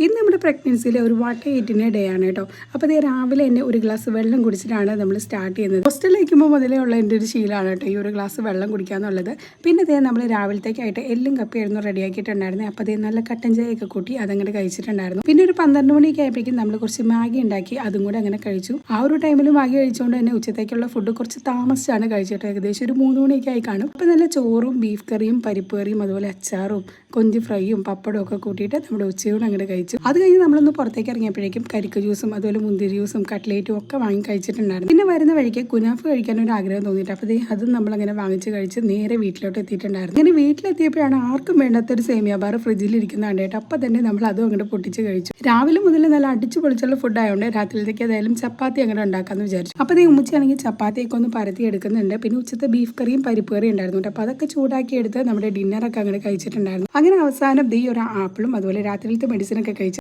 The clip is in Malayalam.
ഇന്ന് നമ്മുടെ പ്രഗ്നൻസിയിലെ ഒരു വാട്ടർ എയ്റ്റിൻ്റെ ഡേ ആണ് കേട്ടോ. അപ്പോൾ ഇത് രാവിലെ തന്നെ ഒരു ഗ്ലാസ് വെള്ളം കുടിച്ചിട്ടാണ് നമ്മൾ സ്റ്റാർട്ട് ചെയ്യുന്നത്. ഹോസ്റ്റലിലേക്കുമ്പോൾ മുതലേ ഉള്ള എൻ്റെ ഒരു ശീലമാണ് കേട്ടോ ഈ ഒരു ഗ്ലാസ് വെള്ളം കുടിക്കുക എന്നുള്ളത്. പിന്നെ ഇതേ നമ്മൾ രാവിലത്തേക്കായിട്ട് എല്ലാം കപ്പിയായിരുന്നു റെഡിയാക്കിയിട്ടുണ്ടായിരുന്നത്. അപ്പോൾ അതേ നല്ല കട്ടൻ ചായയൊക്കെ കൂട്ടി അതങ്ങനെ കഴിച്ചിട്ടുണ്ടായിരുന്നു. പിന്നെ ഒരു 12 മണിയൊക്കെ ആയപ്പോഴേക്കും നമ്മൾ കുറച്ച് മാഗി ഉണ്ടാക്കി അതും കൂടെ അങ്ങനെ കഴിച്ചു. ആ ഒരു ടൈമിൽ മാഗി കഴിച്ചുകൊണ്ട് തന്നെ ഉച്ചത്തേക്കുള്ള ഫുഡ് കുറച്ച് താമസിച്ചാണ് കഴിച്ചിട്ട്. ഏകദേശം ഒരു 3 മണിയൊക്കെ ആയി കാണും. അപ്പോൾ നല്ല ചോറും ബീഫ് കറിയും പരിപ്പ് കറിയും അതുപോലെ അച്ചാറും കൊഞ്ച് ഫ്രൈയും പപ്പടവും ഒക്കെ കൂട്ടിയിട്ട് നമ്മുടെ ഉച്ചയോടെ അങ്ങോട്ട് കഴിച്ചു. അത് കഴിഞ്ഞ് നമ്മളൊന്ന് പുറത്തേക്ക് ഇറങ്ങിയപ്പോഴേക്കും കരിക്ക് ജ്യൂസും അതുപോലെ മുന്തിരി ജ്യൂസും കട്ട്ലേറ്റും ഒക്കെ വാങ്ങി കഴിച്ചിട്ടുണ്ടായിരുന്നു. പിന്നെ വരുന്ന വഴിക്ക് കുനാഫ് കഴിക്കാൻ ഒരു ആഗ്രഹം തോന്നിയിട്ട് അപ്പോൾ അതും നമ്മളങ്ങനെ വാങ്ങിച്ച് കഴിച്ച് നേരെ വീട്ടിലോട്ട് എത്തിയിട്ടുണ്ടായിരുന്നു. അങ്ങനെ വീട്ടിലെത്തിയപ്പോഴാണ് ആർക്കും വേണ്ടാത്തൊരു സേമിയ ബാർ ഫ്രിഡ്ജിൽ ഇരിക്കുന്നതാണ് കേട്ടോ. അപ്പം തന്നെ നമ്മൾ അതും അങ്ങോട്ട് പൊട്ടിച്ച് കഴിച്ചു. രാവിലെ മുതൽ നല്ല അടിച്ചു പൊളിച്ചുള്ള ഫുഡ് ആയതുകൊണ്ട് രാത്രിയിലേക്ക് ഏതായാലും ചപ്പാത്തി അങ്ങോട്ട് ഉണ്ടാക്കാമെന്ന് വിചാരിച്ചു. അപ്പോൾ ഉമ്മച്ചിയാണെങ്കിൽ ചപ്പാത്തിയൊക്കെ ഒന്ന് പരത്തി എടുക്കുന്നുണ്ട്. പിന്നെ ഉച്ചത്തെ ബീഫ് കറിയും പരിപ്പ് കറിയും ഉണ്ടായിരുന്നു. അപ്പോൾ അതൊക്കെ ചൂടാക്കി എടുത്ത് നമ്മുടെ ഡിന്നറൊക്കെ അങ്ങോട്ട് കഴിച്ചിട്ടുണ്ടായിരുന്നു. അങ്ങനെ അവസാനം ഒരു ആപ്പിളും അതുപോലെ രാത്രിയിലത്തെ മെഡിസിനൊക്കെ കഴിച്ചു.